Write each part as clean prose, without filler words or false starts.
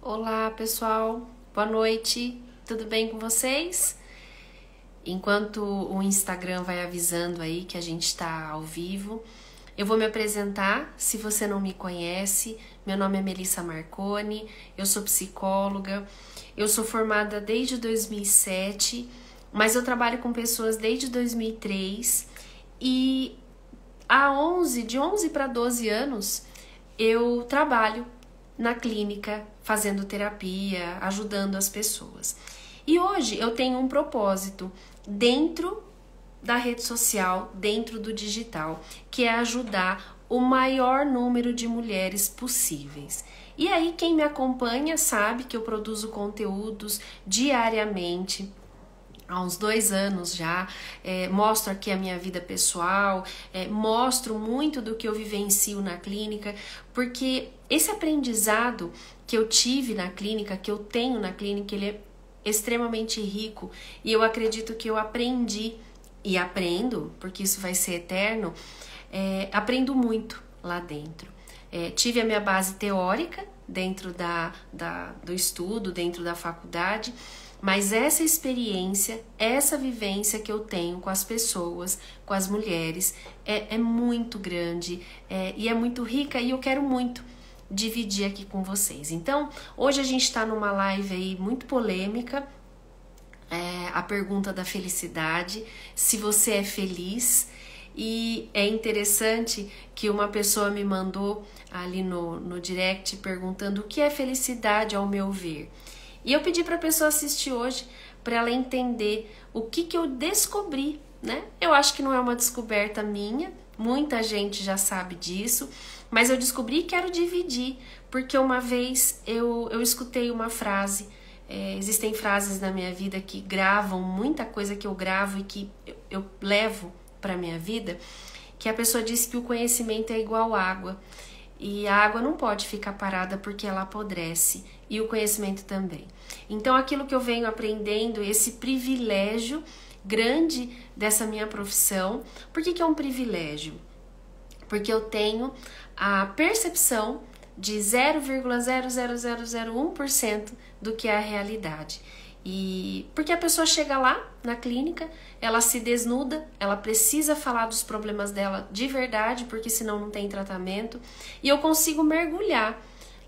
Olá, pessoal. Boa noite. Tudo bem com vocês? Enquanto o Instagram vai avisando aí que a gente está ao vivo, eu vou me apresentar. Se você não me conhece, meu nome é Melissa Marconi, eu sou psicóloga, eu sou formada desde 2007, mas eu trabalho com pessoas desde 2003 e de 11 para 12 anos eu trabalho na clínica, fazendo terapia, ajudando as pessoas. E hoje eu tenho um propósito dentro da rede social, dentro do digital, que é ajudar o maior número de mulheres possíveis. E aí quem me acompanha sabe que eu produzo conteúdos diariamente, há uns 2 anos já, mostro aqui a minha vida pessoal, mostro muito do que eu vivencio na clínica, porque esse aprendizado que eu tive na clínica, que eu tenho na clínica, ele é extremamente rico e eu acredito que eu aprendi e aprendo, porque isso vai ser eterno, aprendo muito lá dentro. Tive a minha base teórica dentro do estudo, dentro da faculdade, mas essa experiência, essa vivência que eu tenho com as pessoas, com as mulheres, é muito grande e é muito rica e eu quero muito dividir aqui com vocês. Então, hoje a gente está numa live aí muito polêmica, a pergunta da felicidade, se você é feliz. E é interessante que uma pessoa me mandou ali no direct perguntando o que é felicidade ao meu ver. E eu pedi para a pessoa assistir hoje para ela entender o que eu descobri, né? Eu acho que não é uma descoberta minha, muita gente já sabe disso, mas eu descobri e quero dividir, porque uma vez eu escutei uma frase, existem frases na minha vida que gravam muita coisa que eu gravo e que eu levo para minha vida, que a pessoa disse que o conhecimento é igual água e a água não pode ficar parada porque ela apodrece e o conhecimento também. Então aquilo que eu venho aprendendo, esse privilégio grande dessa minha profissão, por que é um privilégio? Porque eu tenho a percepção de 0,00001% do que é a realidade. E porque a pessoa chega lá na clínica, ela se desnuda, ela precisa falar dos problemas dela de verdade, porque senão não tem tratamento, e eu consigo mergulhar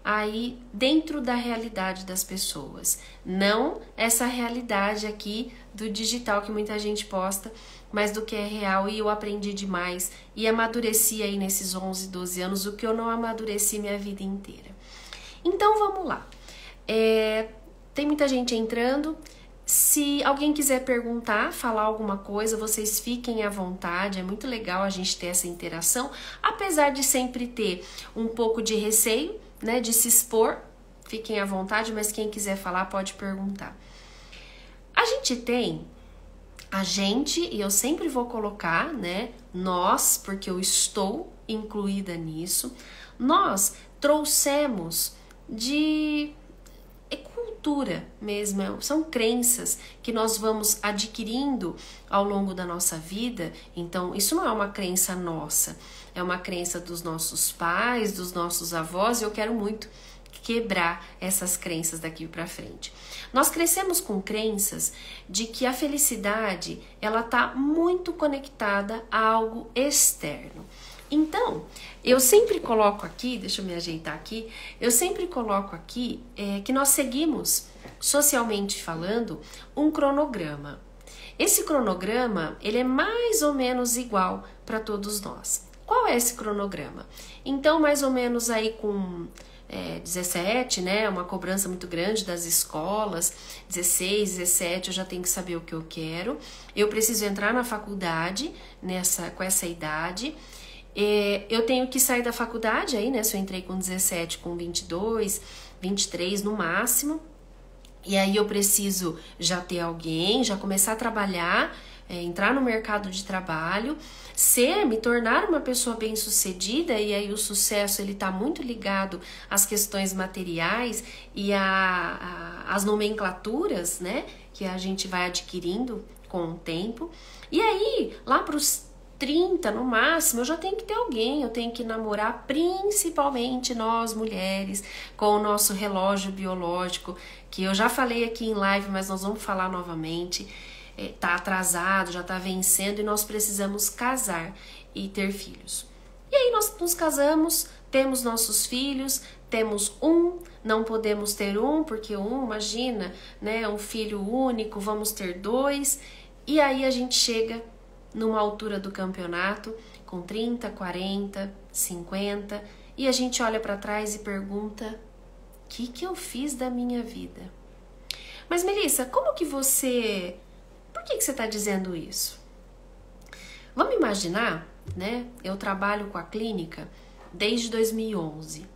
aí dentro da realidade das pessoas. Não essa realidade aqui do digital que muita gente posta, mas do que é real, e eu aprendi demais e amadureci aí nesses 11, 12 anos, o que eu não amadureci minha vida inteira. Então vamos lá. Tem muita gente entrando. Se alguém quiser perguntar, falar alguma coisa, vocês fiquem à vontade. É muito legal a gente ter essa interação, apesar de sempre ter um pouco de receio, né, de se expor. Fiquem à vontade, mas quem quiser falar pode perguntar. E eu sempre vou colocar, né, nós, porque eu estou incluída nisso, nós trouxemos de cultura mesmo, são crenças que nós vamos adquirindo ao longo da nossa vida. Então isso não é uma crença nossa, é uma crença dos nossos pais, dos nossos avós, e eu quero muito quebrar essas crenças daqui para frente. Nós crescemos com crenças de que a felicidade ela tá muito conectada a algo externo. Então, eu sempre coloco aqui, deixa eu me ajeitar aqui, eu sempre coloco aqui que nós seguimos, socialmente falando, um cronograma. Esse cronograma, ele é mais ou menos igual para todos nós. Qual é esse cronograma? Então, mais ou menos aí com 17, né, uma cobrança muito grande das escolas, 16, 17, eu já tenho que saber o que eu quero, eu preciso entrar na faculdade com essa idade. Eu tenho que sair da faculdade aí, né? Se eu entrei com 17, com 22, 23 no máximo. E aí eu preciso já ter alguém, já começar a trabalhar, entrar no mercado de trabalho, me tornar uma pessoa bem-sucedida. E aí o sucesso, ele tá muito ligado às questões materiais e às nomenclaturas, né? Que a gente vai adquirindo com o tempo. E aí, lá para os 30 no máximo, eu já tenho que ter alguém, eu tenho que namorar, principalmente nós mulheres, com o nosso relógio biológico, que eu já falei aqui em live, mas nós vamos falar novamente, tá atrasado, já tá vencendo e nós precisamos casar e ter filhos. E aí nós nos casamos, temos nossos filhos, temos não podemos ter porque imagina, né, um filho único, vamos ter 2, e aí a gente chega numa altura do campeonato, com 30, 40, 50, e a gente olha para trás e pergunta, o que eu fiz da minha vida? Mas Melissa, por que você está dizendo isso? Vamos imaginar, né? Eu trabalho com a clínica desde 2011,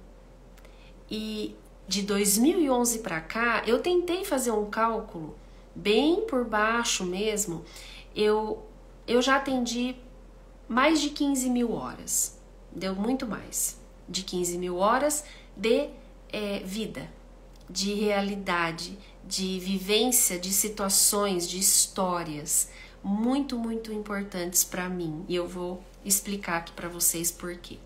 e de 2011 para cá, eu tentei fazer um cálculo bem por baixo mesmo, eu já atendi mais de 15 mil horas, deu muito mais de 15 mil horas de vida, de realidade, de vivência, de situações, de histórias muito, muito importantes para mim, e eu vou explicar aqui para vocês por quê.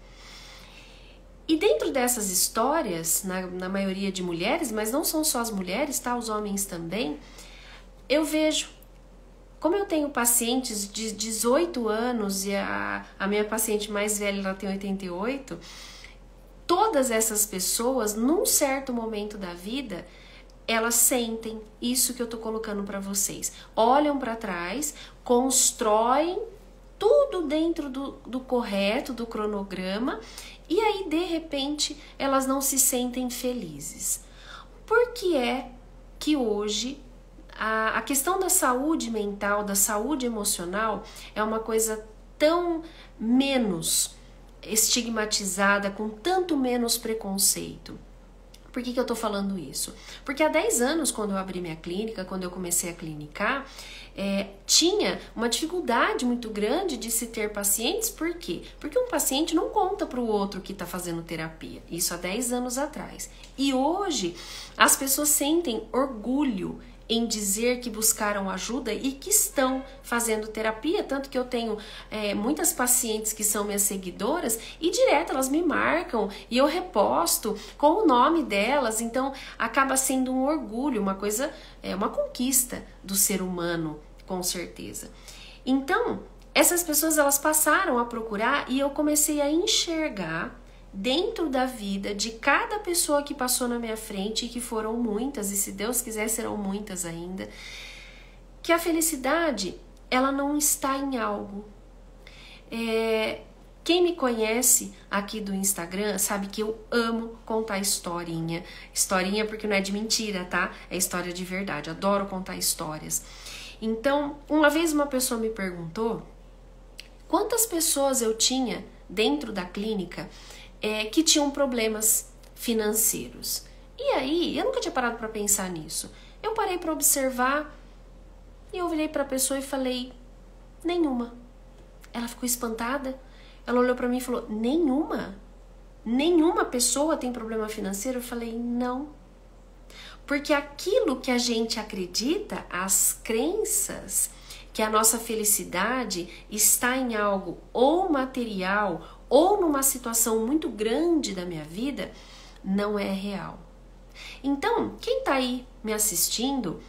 E dentro dessas histórias, na maioria de mulheres, mas não são só as mulheres, tá? Os homens também, eu vejo, como eu tenho pacientes de 18 anos e a minha paciente mais velha, ela tem 88, todas essas pessoas, num certo momento da vida, elas sentem isso que eu tô colocando para vocês. Olham para trás, constroem tudo dentro do correto, do cronograma, e aí, de repente, elas não se sentem felizes. Por que é que hoje a questão da saúde mental, da saúde emocional, é uma coisa tão menos estigmatizada, com tanto menos preconceito? Por que eu tô falando isso? Porque há 10 anos, quando eu abri minha clínica, quando eu comecei a clinicar, tinha uma dificuldade muito grande de se ter pacientes. Por quê? Porque um paciente não conta para o outro que está fazendo terapia. Isso há 10 anos atrás. E hoje, as pessoas sentem orgulho em dizer que buscaram ajuda e que estão fazendo terapia, tanto que eu tenho muitas pacientes que são minhas seguidoras e direto elas me marcam e eu reposto com o nome delas, então acaba sendo um orgulho, uma coisa, uma conquista do ser humano, com certeza. Então, essas pessoas elas passaram a procurar e eu comecei a enxergar dentro da vida de cada pessoa que passou na minha frente, e que foram muitas, e se Deus quiser serão muitas ainda, que a felicidade, ela não está em algo. Quem me conhece aqui do Instagram sabe que eu amo contar historinha. Historinha porque não é de mentira, tá? É história de verdade, adoro contar histórias. Então, uma vez uma pessoa me perguntou quantas pessoas eu tinha dentro da clínica que tinham problemas financeiros. E aí, eu nunca tinha parado para pensar nisso. Eu parei para observar e eu virei para a pessoa e falei, nenhuma. Ela ficou espantada. Ela olhou para mim e falou, nenhuma? Nenhuma pessoa tem problema financeiro? Eu falei, não. Porque aquilo que a gente acredita, as crenças, que a nossa felicidade está em algo ou material ou numa situação muito grande da minha vida, não é real. Então, quem tá aí me assistindo,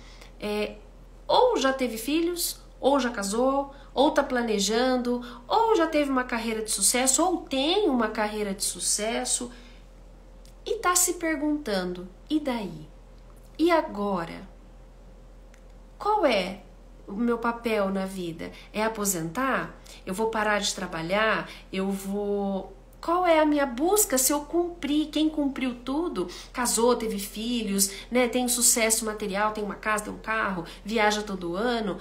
ou já teve filhos, ou já casou, ou tá planejando, ou já teve uma carreira de sucesso, ou tem uma carreira de sucesso, e tá se perguntando, e daí? E agora? Qual é o meu papel na vida? É aposentar? Eu vou parar de trabalhar? Qual é a minha busca se eu cumprir? Quem cumpriu tudo, casou, teve filhos, né, tem um sucesso material, tem uma casa, tem um carro, viaja todo ano,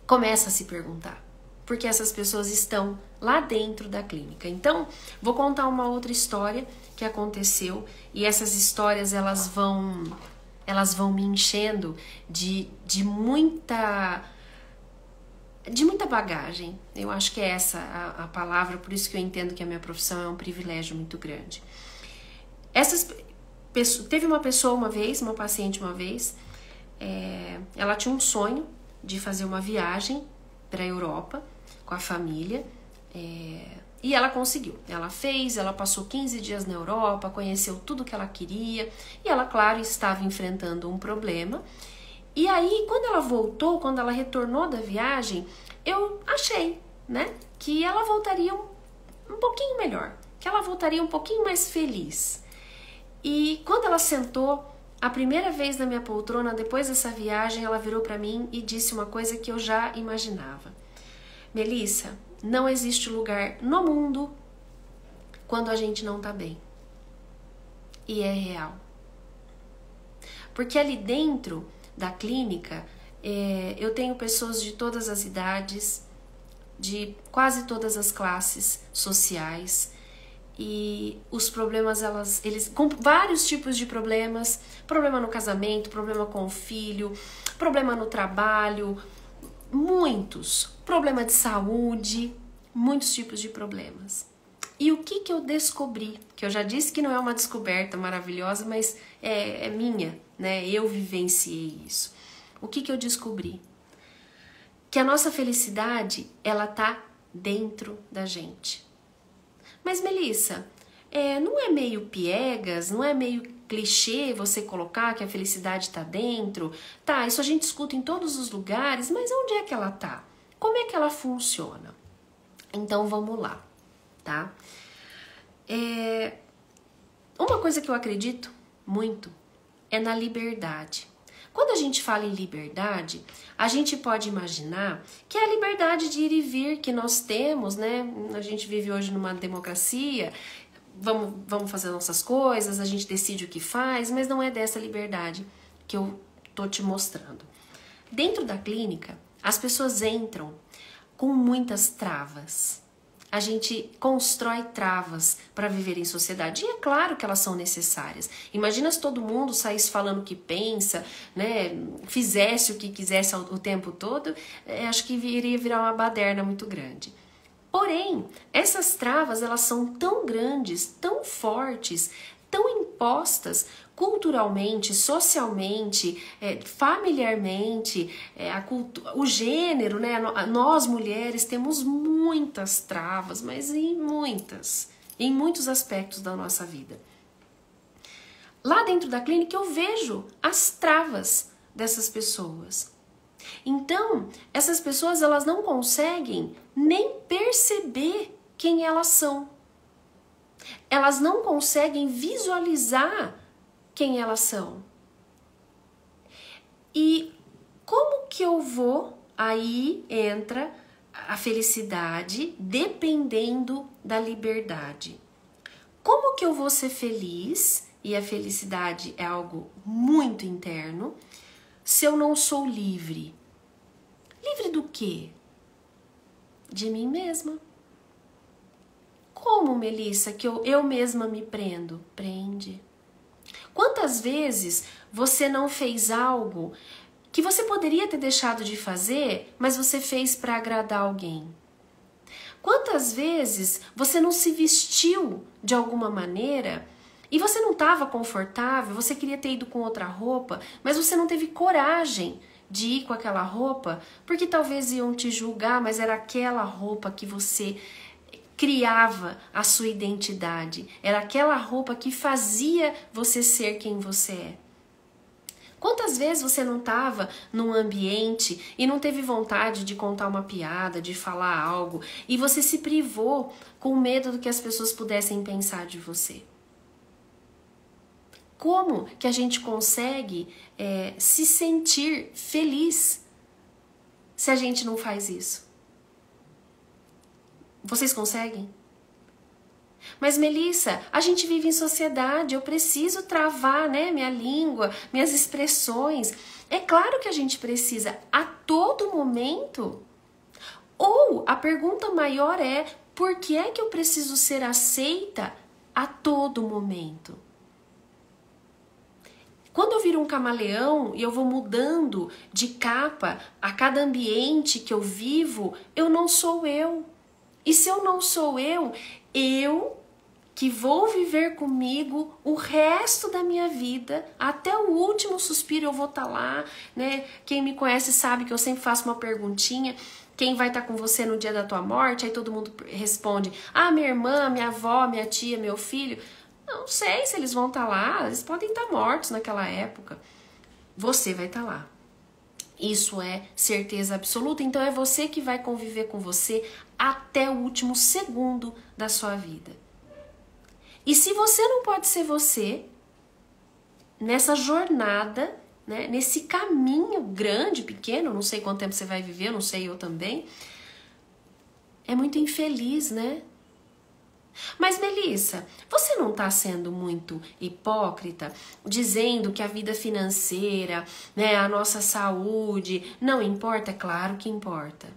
começa a se perguntar. Porque essas pessoas estão lá dentro da clínica. Então, vou contar uma outra história que aconteceu, e essas histórias elas vão me enchendo de muita bagagem. Eu acho que é essa a palavra, por isso que eu entendo que a minha profissão é um privilégio muito grande. Teve uma pessoa uma paciente uma vez, ela tinha um sonho de fazer uma viagem para a Europa com a família. E ela conseguiu. Ela fez, ela passou 15 dias na Europa, conheceu tudo que ela queria. E ela, claro, estava enfrentando um problema. E aí, quando ela voltou, quando ela retornou da viagem, eu achei, né, que ela voltaria um pouquinho melhor, que ela voltaria um pouquinho mais feliz. E quando ela sentou, a primeira vez na minha poltrona, depois dessa viagem, ela virou para mim e disse uma coisa que eu já imaginava. Melissa, não existe lugar no mundo quando a gente não tá bem. E é real. Porque ali dentro da clínica, eu tenho pessoas de todas as idades, de quase todas as classes sociais, e os problemas, eles com vários tipos de problemas, problema no casamento, problema com o filho, problema no trabalho, muitos, problema de saúde, muitos tipos de problemas. E o que eu descobri? Que eu já disse que não é uma descoberta maravilhosa, mas é minha, né? Eu vivenciei isso. O que eu descobri? Que a nossa felicidade, ela tá dentro da gente. Mas, Melissa, não é meio piegas, não é meio clichê você colocar que a felicidade tá dentro? Tá, isso a gente escuta em todos os lugares, mas onde é que ela tá? Como é que ela funciona? Então, vamos lá, tá? Uma coisa que eu acredito muito é na liberdade. Quando a gente fala em liberdade, a gente pode imaginar que é a liberdade de ir e vir que nós temos, né? A gente vive hoje numa democracia, vamos fazer nossas coisas, a gente decide o que faz, mas não é dessa liberdade que eu tô te mostrando. Dentro da clínica, as pessoas entram com muitas travas. A gente constrói travas para viver em sociedade. E é claro que elas são necessárias. Imagina se todo mundo saísse falando o que pensa, né? Fizesse o que quisesse o tempo todo, acho que iria virar uma baderna muito grande. Porém, essas travas, elas são tão grandes, tão fortes, tão impostas culturalmente, socialmente, familiarmente, o gênero, né? Nós mulheres temos muitas travas, mas em muitos aspectos da nossa vida. Lá dentro da clínica eu vejo as travas dessas pessoas. Então, essas pessoas, elas não conseguem nem perceber quem elas são. Elas não conseguem visualizar quem elas são. E como que eu vou? Aí entra a felicidade dependendo da liberdade. Como que eu vou ser feliz? E a felicidade é algo muito interno. Se eu não sou livre. Livre do quê? De mim mesma. Como, Melissa, que eu mesma me prendo? Prende. Quantas vezes você não fez algo que você poderia ter deixado de fazer, mas você fez para agradar alguém? Quantas vezes você não se vestiu de alguma maneira e você não estava confortável, você queria ter ido com outra roupa, mas você não teve coragem de ir com aquela roupa, porque talvez iam te julgar, mas era aquela roupa que você criava a sua identidade. Era aquela roupa que fazia você ser quem você é. Quantas vezes você não estava num ambiente e não teve vontade de contar uma piada, de falar algo, e você se privou com medo do que as pessoas pudessem pensar de você? Como que a gente consegue se sentir feliz se a gente não faz isso? Vocês conseguem? Mas, Melissa, a gente vive em sociedade, eu preciso travar, né, minha língua, minhas expressões. É claro que a gente precisa a todo momento. Ou a pergunta maior é, por que é que eu preciso ser aceita a todo momento? Quando eu viro um camaleão e eu vou mudando de capa a cada ambiente que eu vivo, eu não sou eu. E se eu não sou eu que vou viver comigo o resto da minha vida, até o último suspiro eu vou estar lá, né? Quem me conhece sabe que eu sempre faço uma perguntinha. quem vai estar com você no dia da tua morte, aí todo mundo responde, ah, minha irmã, minha avó, minha tia, meu filho. Não sei se eles vão estar lá, eles podem estar mortos naquela época. Você vai estar lá. Isso é certeza absoluta, então é você que vai conviver com você até o último segundo da sua vida. E se você não pode ser você, nessa jornada, né, nesse caminho grande, pequeno, não sei quanto tempo você vai viver, não sei eu também, é muito infeliz, né? Mas, Melissa, você não está sendo muito hipócrita, dizendo que a vida financeira, né, a nossa saúde, não importa? É claro que importa.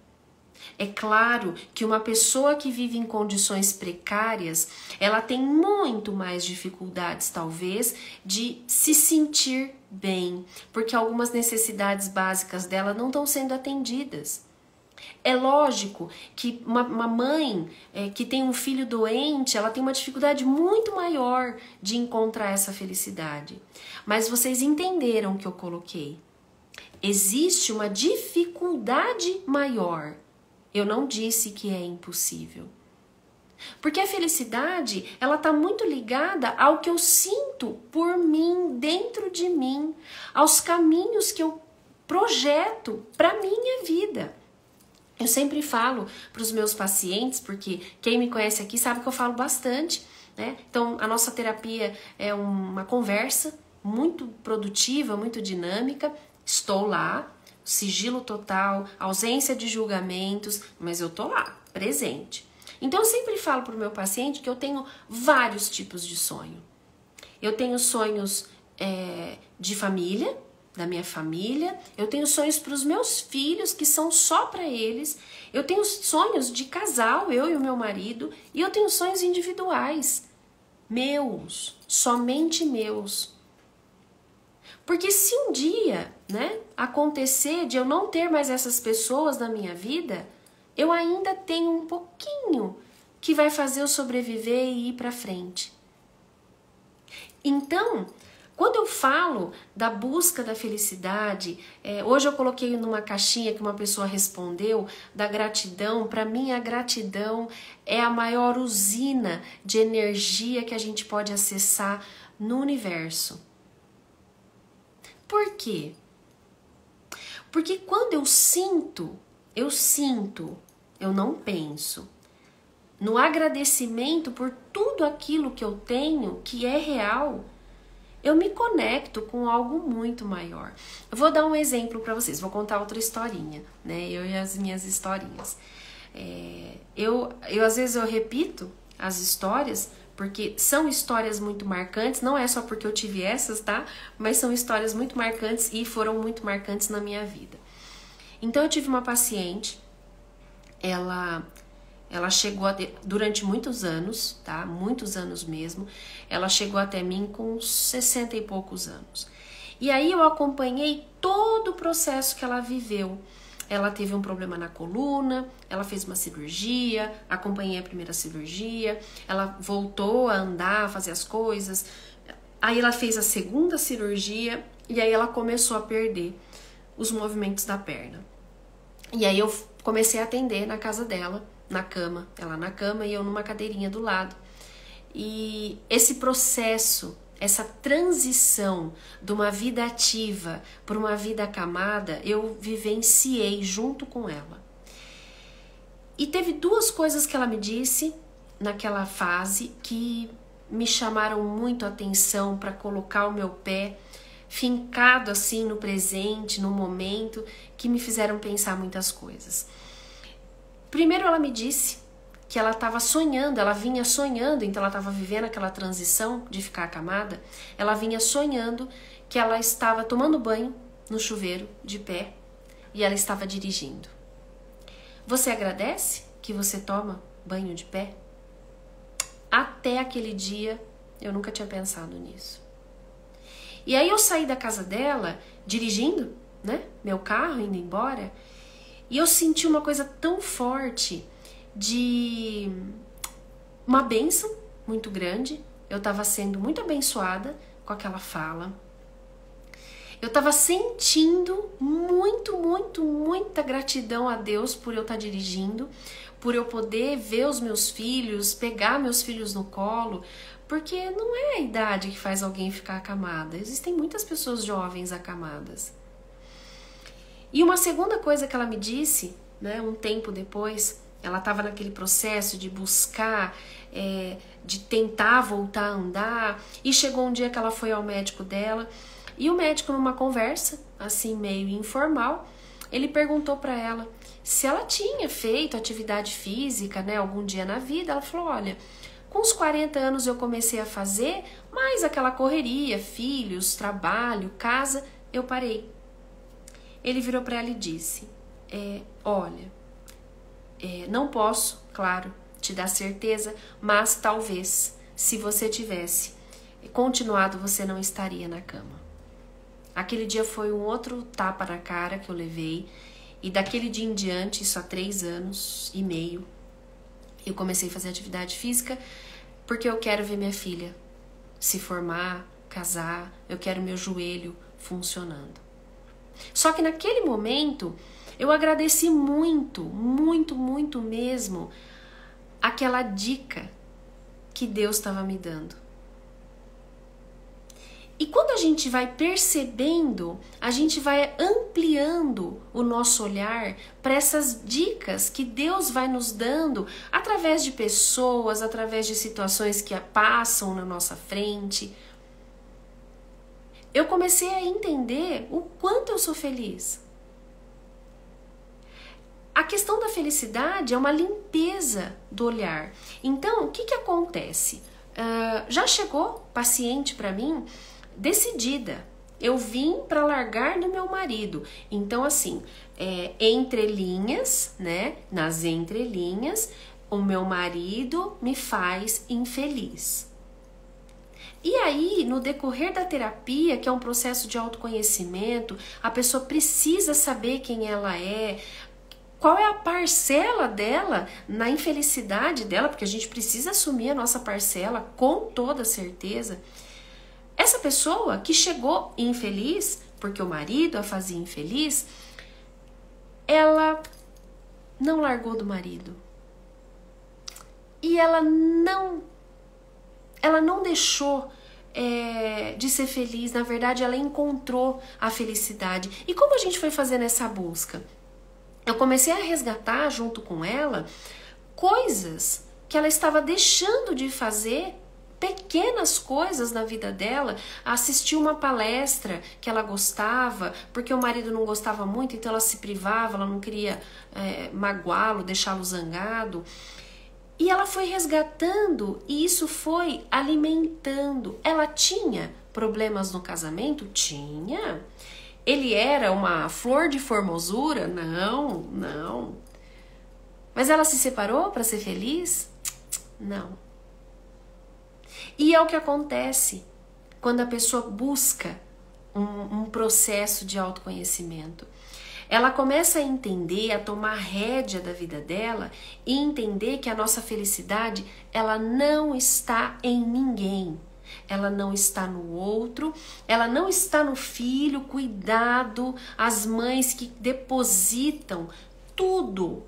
É claro que uma pessoa que vive em condições precárias, ela tem muito mais dificuldades, talvez, de se sentir bem, porque algumas necessidades básicas dela não estão sendo atendidas. É lógico que uma mãe que tem um filho doente, ela tem uma dificuldade muito maior de encontrar essa felicidade. Mas vocês entenderam o que eu coloquei. Existe uma dificuldade maior. Eu não disse que é impossível. Porque a felicidade, ela está muito ligada ao que eu sinto por mim, dentro de mim, aos caminhos que eu projeto para a minha vida. Eu sempre falo para os meus pacientes, porque quem me conhece aqui sabe que eu falo bastante, né? Então, a nossa terapia é uma conversa muito produtiva, muito dinâmica. Estou lá, sigilo total, ausência de julgamentos, mas eu tô lá, presente. Então, eu sempre falo para o meu paciente que eu tenho vários tipos de sonho. Eu tenho sonhos de família, da minha família, eu tenho sonhos para os meus filhos, que são só para eles, eu tenho sonhos de casal, eu e o meu marido, e eu tenho sonhos individuais, meus, somente meus. Porque se um dia, né, acontecer de eu não ter mais essas pessoas na minha vida, eu ainda tenho um pouquinho que vai fazer eu sobreviver e ir para frente. Então, quando eu falo da busca da felicidade, hoje eu coloquei numa caixinha que uma pessoa respondeu, da gratidão. Para mim, a gratidão é a maior usina de energia que a gente pode acessar no universo. Por quê? Porque quando eu sinto, eu não penso. No agradecimento por tudo aquilo que eu tenho, que é real, eu me conecto com algo muito maior. Eu vou dar um exemplo para vocês, vou contar outra historinha, né? Eu e as minhas historinhas. Às vezes eu repito as histórias, porque são histórias muito marcantes, não é só porque eu tive essas, tá? Mas são histórias muito marcantes e foram muito marcantes na minha vida. Então eu tive uma paciente, ela chegou durante muitos anos, tá? Muitos anos mesmo. Ela chegou até mim com 60 e poucos anos. E aí eu acompanhei todo o processo que ela viveu. Ela teve um problema na coluna, ela fez uma cirurgia, acompanhei a primeira cirurgia, ela voltou a andar, a fazer as coisas. Aí ela fez a segunda cirurgia e aí ela começou a perder os movimentos da perna. E aí eu comecei a atender na casa dela, na cama, ela na cama e eu numa cadeirinha do lado. E esse processo, essa transição de uma vida ativa para uma vida acamada, eu vivenciei junto com ela. E teve duas coisas que ela me disse naquela fase que me chamaram muito a atenção para colocar o meu pé fincado assim no presente, no momento, que me fizeram pensar muitas coisas. Primeiro ela me disse que ela estava sonhando, ela vinha sonhando, então ela estava vivendo aquela transição de ficar acamada, ela vinha sonhando que ela estava tomando banho no chuveiro, de pé, e ela estava dirigindo. Você agradece que você toma banho de pé? Até aquele dia eu nunca tinha pensado nisso. E aí eu saí da casa dela, dirigindo, né, meu carro, indo embora, e eu senti uma coisa tão forte de uma bênção muito grande. Eu estava sendo muito abençoada com aquela fala. Eu estava sentindo muita gratidão a Deus por eu estar dirigindo, por eu poder ver os meus filhos, pegar meus filhos no colo, porque não é a idade que faz alguém ficar acamada. Existem muitas pessoas jovens acamadas. E uma segunda coisa que ela me disse, né, um tempo depois, ela estava naquele processo de buscar, de tentar voltar a andar, e chegou um dia que ela foi ao médico dela, e o médico, numa conversa, assim, meio informal, ele perguntou para ela se ela tinha feito atividade física, né, algum dia na vida. Ela falou, olha, com os 40 anos eu comecei a fazer, mas aquela correria, filhos, trabalho, casa, eu parei. Ele virou para ela e disse, olha, não posso, claro, te dar certeza, mas talvez, se você tivesse continuado, você não estaria na cama. Aquele dia foi um outro tapa na cara que eu levei, e daquele dia em diante, isso há 3 anos e meio, eu comecei a fazer atividade física porque eu quero ver minha filha se formar, casar, eu quero meu joelho funcionando. Só que naquele momento eu agradeci muito mesmo aquela dica que Deus estava me dando. E quando a gente vai percebendo, a gente vai ampliando o nosso olhar para essas dicas que Deus vai nos dando através de pessoas, através de situações que passam na nossa frente. Eu comecei a entender o quanto eu sou feliz. A questão da felicidade é uma limpeza do olhar. Então, o que acontece? Já chegou paciente para mim decidida. Eu vim para largar do meu marido. Então, assim, entre linhas, né? Nas entrelinhas, o meu marido me faz infeliz. E aí, no decorrer da terapia, que é um processo de autoconhecimento, a pessoa precisa saber quem ela é, qual é a parcela dela na infelicidade dela, porque a gente precisa assumir a nossa parcela com toda certeza. Essa pessoa que chegou infeliz, porque o marido a fazia infeliz, ela não largou do marido. E ela não deixou de ser feliz. Na verdade, ela encontrou a felicidade. E como a gente foi fazendo essa busca? Eu comecei a resgatar junto com ela coisas que ela estava deixando de fazer, pequenas coisas na vida dela. Assistir uma palestra que ela gostava, porque o marido não gostava muito, então ela se privava, ela não queria magoá-lo, deixá-lo zangado. E ela foi resgatando e isso foi alimentando. Ela tinha problemas no casamento? Tinha. Ele era uma flor de formosura? Não. Mas ela se separou para ser feliz? Não. E é o que acontece quando a pessoa busca um processo de autoconhecimento. Ela começa a entender, a tomar rédea da vida dela e entender que a nossa felicidade, ela não está em ninguém. Ela não está no outro, ela não está no filho, cuidado, as mães que depositam tudo,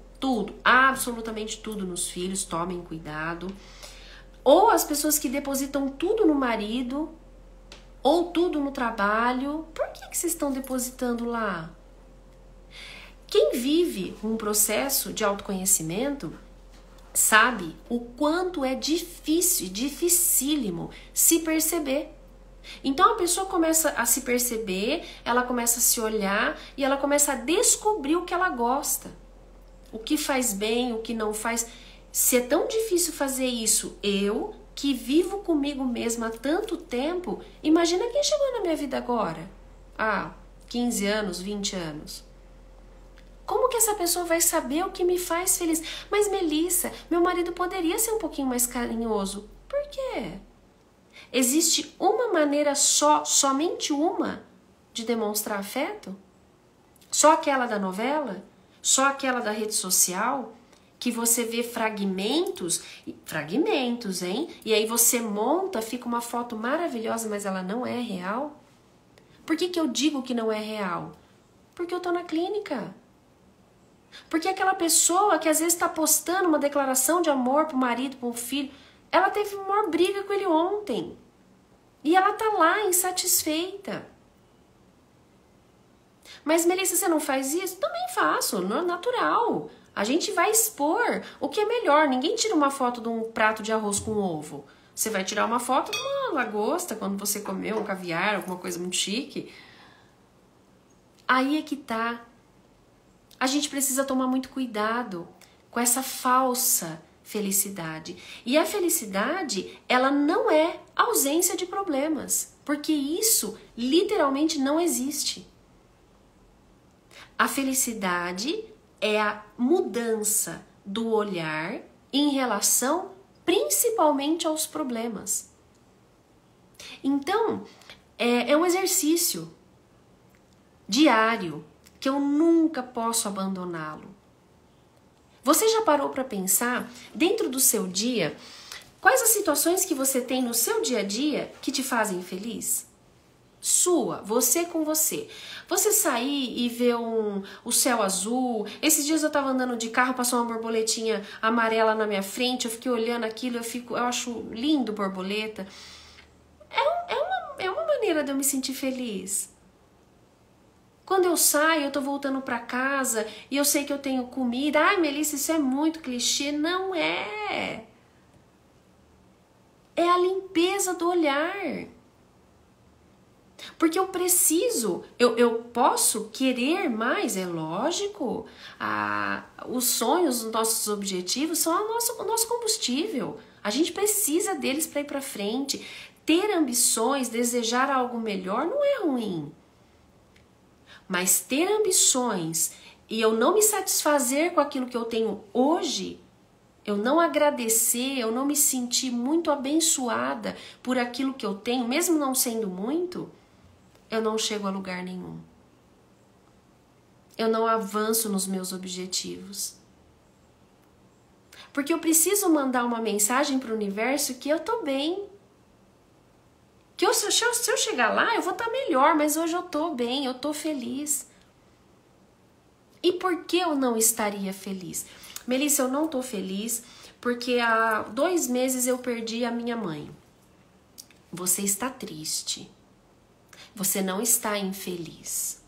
absolutamente tudo nos filhos, tomem cuidado. Ou as pessoas que depositam tudo no marido, ou tudo no trabalho. Por que vocês estão depositando lá? Quem vive um processo de autoconhecimento sabe o quanto é difícil, dificílimo se perceber. Então a pessoa começa a se perceber, ela começa a se olhar e ela começa a descobrir o que ela gosta, o que faz bem, o que não faz. Se é tão difícil fazer isso, eu que vivo comigo mesma há tanto tempo, imagina quem chegou na minha vida agora, 15 anos, 20 anos. Como que essa pessoa vai saber o que me faz feliz? Mas Melissa, meu marido poderia ser um pouquinho mais carinhoso. Por quê? Existe uma maneira só, somente uma, de demonstrar afeto? Só aquela da novela? Só aquela da rede social? Que você vê fragmentos, hein? E aí você monta, fica uma foto maravilhosa, mas ela não é real? Por que eu digo que não é real? Porque eu tô na clínica. Porque aquela pessoa que às vezes está postando uma declaração de amor pro marido, pro filho, ela teve uma maior briga com ele ontem. E ela tá lá insatisfeita. Mas, Melissa, você não faz isso? Também faço, natural. A gente vai expor o que é melhor. Ninguém tira uma foto de um prato de arroz com ovo. Você vai tirar uma foto de uma lagosta quando você comeu um caviar, alguma coisa muito chique. Aí é que tá. A gente precisa tomar muito cuidado com essa falsa felicidade. E a felicidade, ela não é ausência de problemas, porque isso literalmente não existe. A felicidade é a mudança do olhar em relação principalmente aos problemas. Então, é um exercício diário que eu nunca posso abandoná-lo. Você já parou para pensar, dentro do seu dia, quais as situações que você tem no seu dia a dia que te fazem feliz? Você com você. Você sair e ver o céu azul. Esses dias eu tava andando de carro, passou uma borboletinha amarela na minha frente, eu fiquei olhando aquilo, eu acho lindo borboleta. É uma maneira de eu me sentir feliz. Quando eu saio, eu tô voltando pra casa e eu sei que eu tenho comida. Ai, Melissa, isso é muito clichê. Não é. É a limpeza do olhar. Porque eu preciso, eu posso querer mais, é lógico. Os sonhos, os nossos objetivos são o nosso combustível. A gente precisa deles para ir para frente. Ter ambições, desejar algo melhor não é ruim. Mas ter ambições e eu não me satisfazer com aquilo que eu tenho hoje, eu não agradecer, eu não me sentir muito abençoada por aquilo que eu tenho, mesmo não sendo muito, eu não chego a lugar nenhum. Eu não avanço nos meus objetivos. Porque eu preciso mandar uma mensagem para o universo que eu tô bem. Que se eu chegar lá, eu vou estar melhor, mas hoje eu tô bem, eu tô feliz. E por que eu não estaria feliz? Melissa, eu não tô feliz porque há 2 meses eu perdi a minha mãe. Você está triste. Você não está infeliz.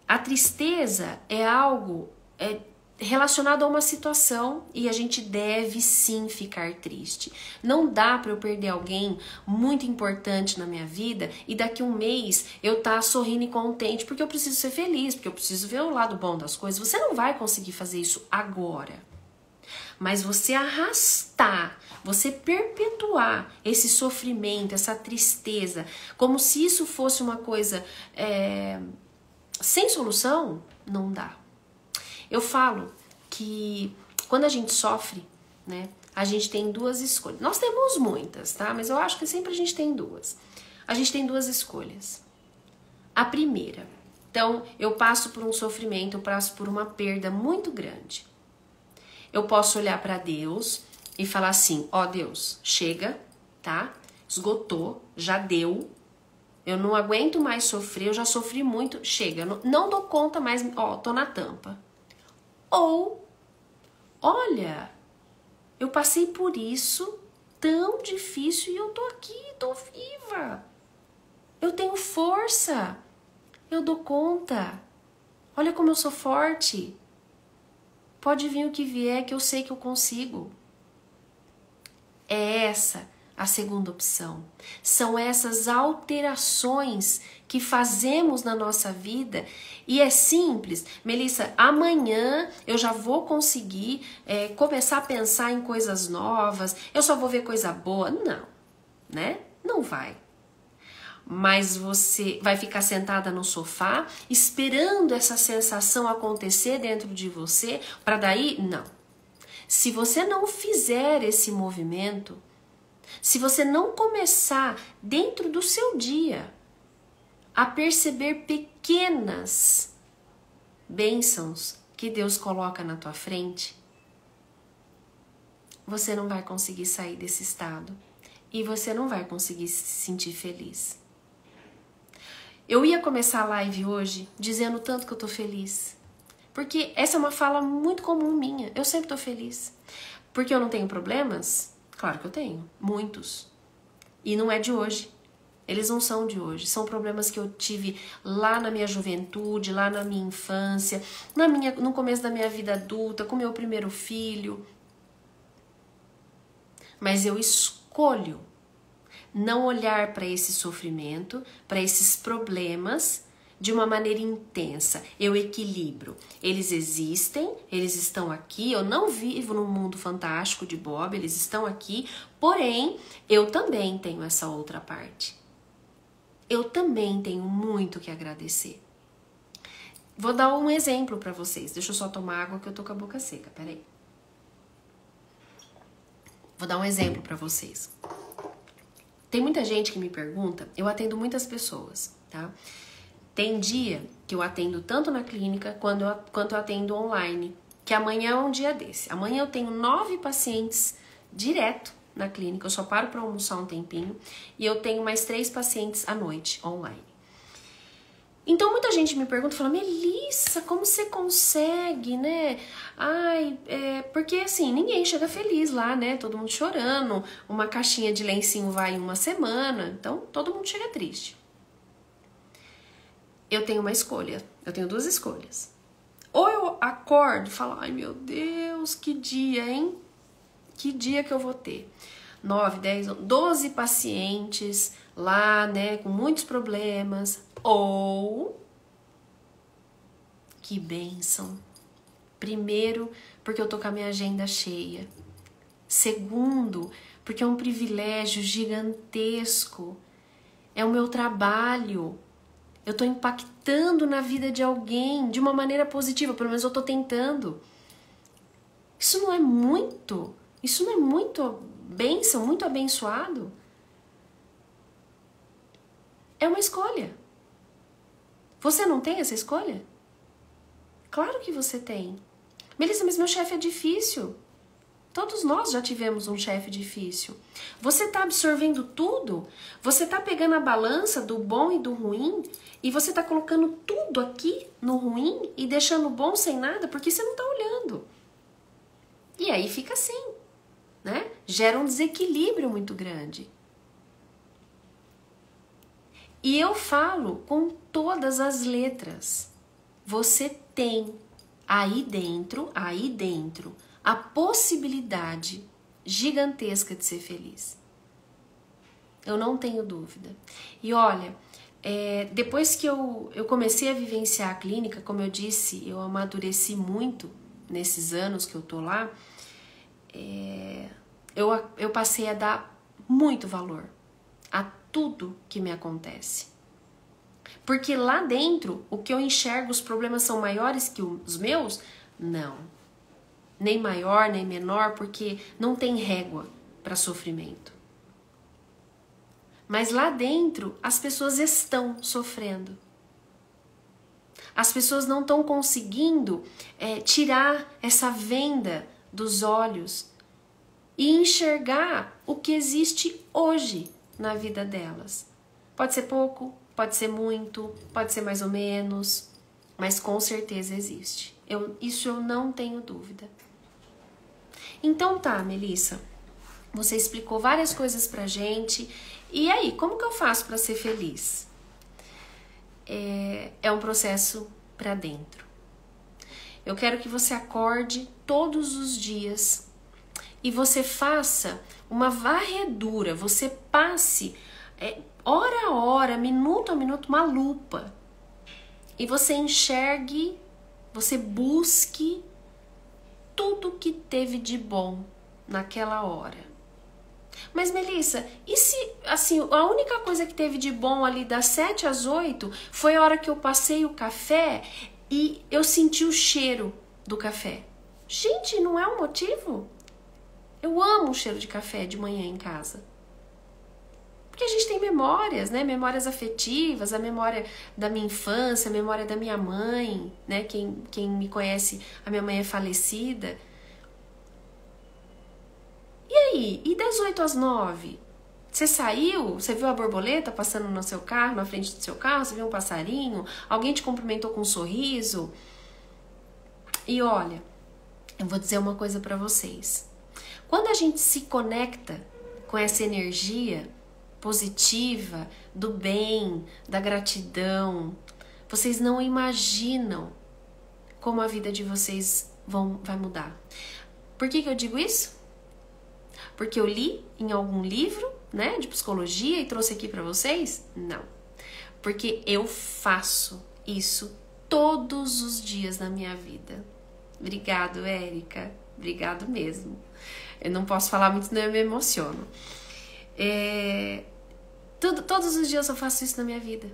A tristeza é algo relacionado a uma situação e a gente deve sim ficar triste. Não dá para eu perder alguém muito importante na minha vida e daqui um mês eu tá sorrindo e contente porque eu preciso ser feliz, porque eu preciso ver o lado bom das coisas. Você não vai conseguir fazer isso agora. Mas você arrastar, você perpetuar esse sofrimento, essa tristeza, como se isso fosse uma coisa sem solução, não dá. Eu falo que quando a gente sofre, né, a gente tem 2 escolhas. Nós temos muitas, tá? Mas eu acho que sempre a gente tem 2. A gente tem 2 escolhas. A primeira, então eu passo por um sofrimento, eu passo por uma perda muito grande. Eu posso olhar para Deus e falar assim, ó Deus, chega, tá? Esgotou, já deu. Eu não aguento mais sofrer, eu já sofri muito, chega. Eu não dou conta mais, ó, tô na tampa. Ou, olha, eu passei por isso tão difícil e eu tô aqui, tô viva. Eu tenho força, eu dou conta. Olha como eu sou forte. Pode vir o que vier, que eu sei que eu consigo. É essa a segunda opção. São essas alterações que fazemos na nossa vida e é simples. Melissa, amanhã eu já vou conseguir começar a pensar em coisas novas, eu só vou ver coisa boa. Não, né? Não vai. Mas você vai ficar sentada no sofá esperando essa sensação acontecer dentro de você para daí? Não. Se você não fizer esse movimento, se você não começar dentro do seu dia a perceber pequenas bênçãos que Deus coloca na tua frente, você não vai conseguir sair desse estado. e você não vai conseguir se sentir feliz. Eu ia começar a live hoje dizendo tanto que eu tô feliz. Porque essa é uma fala muito comum minha. Eu sempre tô feliz. Porque eu não tenho problemas? Claro que eu tenho. Muitos. E não é de hoje. Eles não são de hoje. São problemas que eu tive lá na minha juventude, lá na minha infância, no começo da minha vida adulta, com meu primeiro filho. Mas eu escolho não olhar para esse sofrimento, para esses problemas de uma maneira intensa. Eu equilibro. Eles existem, eles estão aqui. Eu não vivo num mundo fantástico de Bob, eles estão aqui. Porém, eu também tenho essa outra parte. Eu também tenho muito que agradecer. Vou dar um exemplo para vocês. Deixa eu só tomar água que eu tô com a boca seca. Peraí. Vou dar um exemplo para vocês. Tem muita gente que me pergunta, eu atendo muitas pessoas, tá? Tem dia que eu atendo tanto na clínica quanto eu atendo online, que amanhã é um dia desse. Amanhã eu tenho 9 pacientes direto na clínica, eu só paro para almoçar um tempinho, e eu tenho mais 3 pacientes à noite, online. Então muita gente me pergunta, fala, Melissa, como você consegue, né? Ai, porque assim, ninguém chega feliz lá, né? Todo mundo chorando, uma caixinha de lencinho vai uma semana, então todo mundo chega triste. Eu tenho uma escolha, eu tenho 2 escolhas. Ou eu acordo e falo, ai meu Deus, que dia, hein? Que dia que eu vou ter? 9, 10, 12 pacientes lá, né, com muitos problemas. Ou, que bênção. Primeiro, porque eu tô com a minha agenda cheia. Segundo, porque é um privilégio gigantesco. É o meu trabalho. Eu tô impactando na vida de alguém de uma maneira positiva, pelo menos eu tô tentando. Isso não é muito? Isso não é muito bênção, muito abençoado? É uma escolha. Você não tem essa escolha? Claro que você tem. Melissa, mas meu chefe é difícil. Todos nós já tivemos um chefe difícil. Você tá absorvendo tudo? Você tá pegando a balança do bom e do ruim e você tá colocando tudo aqui no ruim e deixando o bom sem nada porque você não tá olhando. E aí fica assim, né? Gera um desequilíbrio muito grande. E eu falo com todas as letras. Você tem aí dentro, a possibilidade gigantesca de ser feliz. Eu não tenho dúvida. E olha, depois que eu comecei a vivenciar a clínica, como eu disse, eu amadureci muito nesses anos que eu tô lá, eu passei a dar muito valor a tudo que me acontece. Porque lá dentro, o que eu enxergo, os problemas são maiores que os meus? Não. Nem maior, nem menor, porque não tem régua para sofrimento. Mas lá dentro, as pessoas estão sofrendo. As pessoas não estão conseguindo tirar essa venda dos olhos e enxergar o que existe hoje na vida delas. Pode ser pouco, pode ser muito, pode ser mais ou menos, mas com certeza existe. Isso eu não tenho dúvida. Então tá, Melissa, você explicou várias coisas pra gente. E aí, como que eu faço pra ser feliz? É um processo pra dentro. Eu quero que você acorde todos os dias e você faça uma varredura, você passe hora a hora, minuto a minuto, uma lupa. E você enxergue, você busque tudo que teve de bom naquela hora. Mas Melissa, e se assim, a única coisa que teve de bom ali das 7 às 8 foi a hora que eu passei o café e eu senti o cheiro do café? Gente, não é um motivo? Eu amo o cheiro de café de manhã em casa. Porque a gente tem memórias, né? Memórias afetivas, a memória da minha infância, a memória da minha mãe, né? Quem me conhece, a minha mãe é falecida. E aí? E das 8 às 9? Você saiu, você viu a borboleta passando no seu carro, na frente do seu carro, você viu um passarinho, alguém te cumprimentou com um sorriso. E olha, eu vou dizer uma coisa para vocês. Quando a gente se conecta com essa energia positiva, do bem, da gratidão, vocês não imaginam como a vida de vocês vai mudar. Por que eu digo isso? Porque eu li em algum livro, né, de psicologia e trouxe aqui para vocês? Não. Porque eu faço isso todos os dias na minha vida. Obrigado, Érica. Obrigado mesmo. Eu não posso falar muito, senão eu me emociono. Todos os dias eu faço isso na minha vida.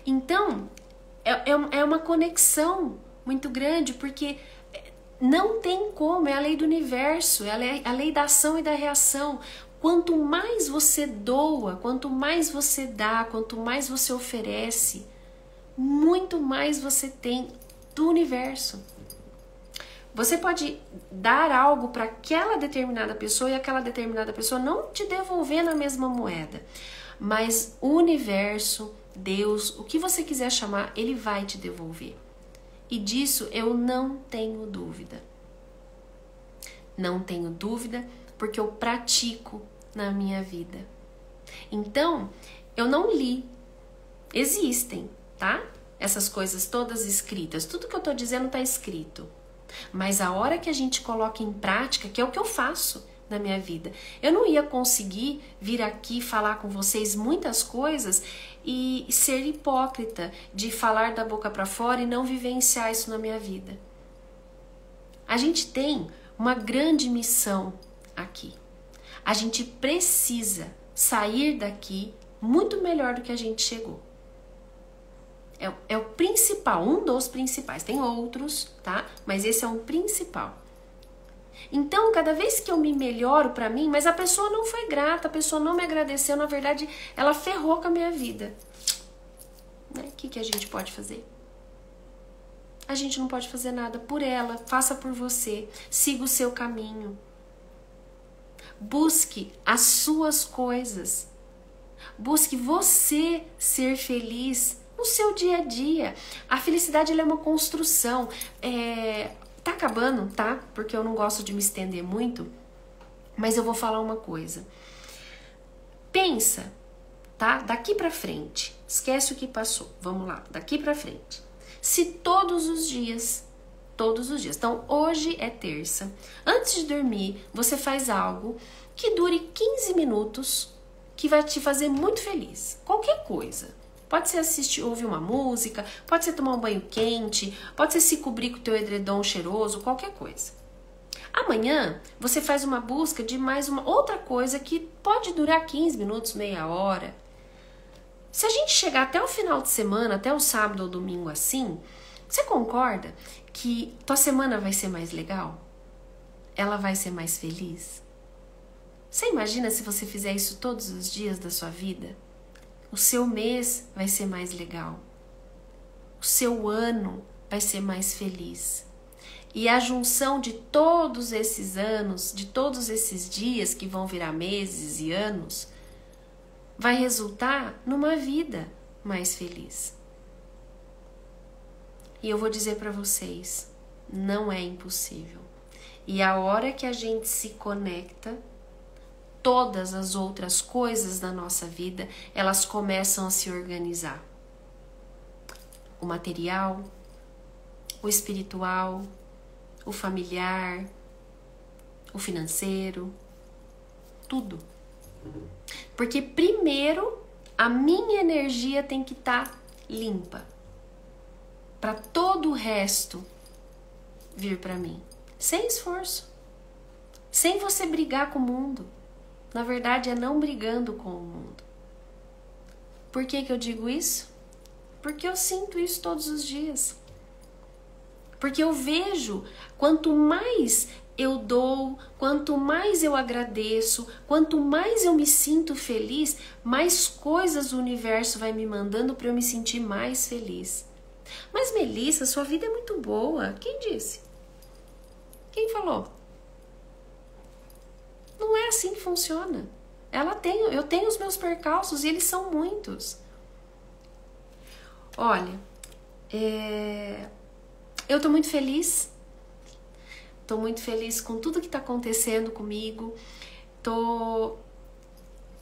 Então, é uma conexão muito grande, porque não tem como, é a lei do universo, é a lei da ação e da reação. Quanto mais você doa, quanto mais você dá, quanto mais você oferece, muito mais você tem do universo. Você pode dar algo para aquela determinada pessoa e aquela determinada pessoa não te devolver na mesma moeda. Mas o universo, Deus, o que você quiser chamar, ele vai te devolver. E disso eu não tenho dúvida. Não tenho dúvida porque eu pratico na minha vida. Então, eu não li. Existem, tá? Essas coisas todas escritas. Tudo que eu tô dizendo tá escrito. Mas a hora que a gente coloca em prática, que é o que eu faço na minha vida, eu não ia conseguir vir aqui falar com vocês muitas coisas e ser hipócrita de falar da boca para fora e não vivenciar isso na minha vida. A gente tem uma grande missão aqui. A gente precisa sair daqui muito melhor do que a gente chegou. É o principal, um dos principais. Tem outros, tá? Mas esse é um principal. Então, cada vez que eu me melhoro pra mim, mas a pessoa não foi grata, a pessoa não me agradeceu, na verdade, ela ferrou com a minha vida. Né? O que a gente pode fazer? A gente não pode fazer nada por ela, faça por você, siga o seu caminho. Busque as suas coisas. Busque você ser feliz no seu dia a dia. A felicidade ela é uma construção. Tá acabando, tá? Porque eu não gosto de me estender muito, mas eu vou falar uma coisa. Pensa, tá? Daqui pra frente. Esquece o que passou. Vamos lá, daqui pra frente. Se todos os dias, então hoje é terça, antes de dormir, você faz algo que dure 15 minutos, que vai te fazer muito feliz. Qualquer coisa. Pode ser ouvir uma música, pode ser tomar um banho quente, pode ser se cobrir com o teu edredom cheiroso, qualquer coisa. Amanhã, você faz uma busca de mais uma outra coisa que pode durar 15 minutos, meia hora. Se a gente chegar até o final de semana, até o sábado ou domingo assim, você concorda que tua semana vai ser mais legal? Ela vai ser mais feliz? Você imagina se você fizer isso todos os dias da sua vida? O seu mês vai ser mais legal. O seu ano vai ser mais feliz. E a junção de todos esses anos, de todos esses dias que vão virar meses e anos, vai resultar numa vida mais feliz. E eu vou dizer para vocês, não é impossível. E a hora que a gente se conecta, todas as outras coisas da nossa vida, elas começam a se organizar. O material, o espiritual, o familiar, o financeiro, tudo. Porque primeiro a minha energia tem que estar limpa para todo o resto vir para mim, sem esforço, sem você brigar com o mundo. Na verdade, é não brigando com o mundo. Por que eu digo isso? Porque eu sinto isso todos os dias. Porque eu vejo, quanto mais eu dou, quanto mais eu agradeço, quanto mais eu me sinto feliz, mais coisas o universo vai me mandando para eu me sentir mais feliz. Mas Melissa, sua vida é muito boa. Quem disse? Quem falou? Não é assim que funciona. Eu tenho os meus percalços e eles são muitos. Olha, eu tô muito feliz. Tô muito feliz com tudo que tá acontecendo comigo.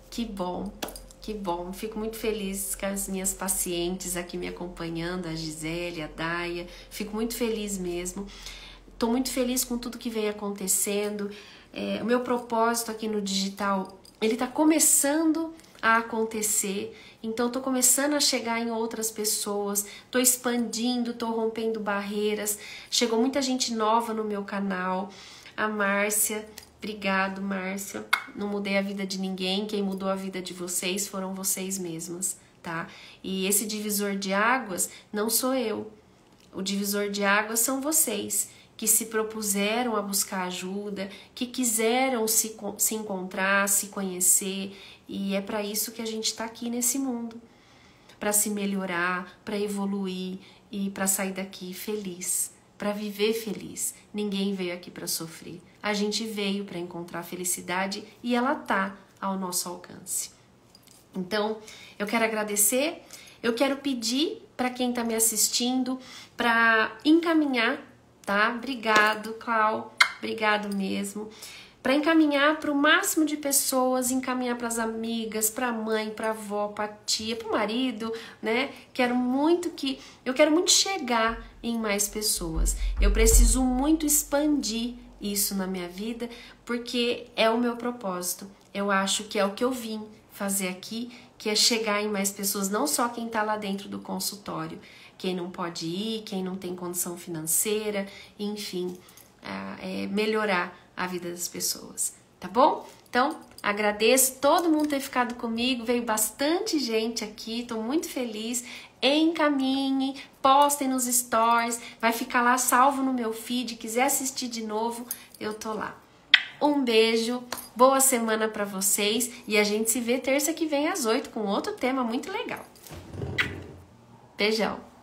Que bom, que bom. Fico muito feliz com as minhas pacientes aqui me acompanhando, a Gisele, a Daia. Fico muito feliz mesmo. Tô muito feliz com tudo que vem acontecendo. O meu propósito aqui no digital, ele tá começando a acontecer. Então, tô começando a chegar em outras pessoas, tô expandindo, tô rompendo barreiras. Chegou muita gente nova no meu canal. A Márcia, obrigado, Márcia. Não mudei a vida de ninguém, quem mudou a vida de vocês foram vocês mesmas, tá? E esse divisor de águas não sou eu. O divisor de águas são vocês, que se propuseram a buscar ajuda, que quiseram se encontrar, se conhecer, e é para isso que a gente está aqui nesse mundo, para se melhorar, para evoluir e para sair daqui feliz, para viver feliz. Ninguém veio aqui para sofrer, a gente veio para encontrar felicidade e ela tá ao nosso alcance. Então, eu quero agradecer, eu quero pedir para quem está me assistindo para encaminhar, tá? Obrigado, Clau, obrigado mesmo. Para encaminhar para o máximo de pessoas, encaminhar para as amigas, para a mãe, para a avó, para a tia, para o marido, né? Eu quero muito chegar em mais pessoas. Eu preciso muito expandir isso na minha vida, porque é o meu propósito. Eu acho que é o que eu vim fazer aqui, que é chegar em mais pessoas, não só quem está lá dentro do consultório, quem não pode ir, quem não tem condição financeira, enfim, melhorar a vida das pessoas, tá bom? Então, agradeço todo mundo ter ficado comigo, veio bastante gente aqui, tô muito feliz. Encaminhe, postem nos stories, vai ficar lá salvo no meu feed, quiser assistir de novo, eu tô lá. Um beijo, boa semana pra vocês e a gente se vê terça que vem às 8 com outro tema muito legal. Beijão!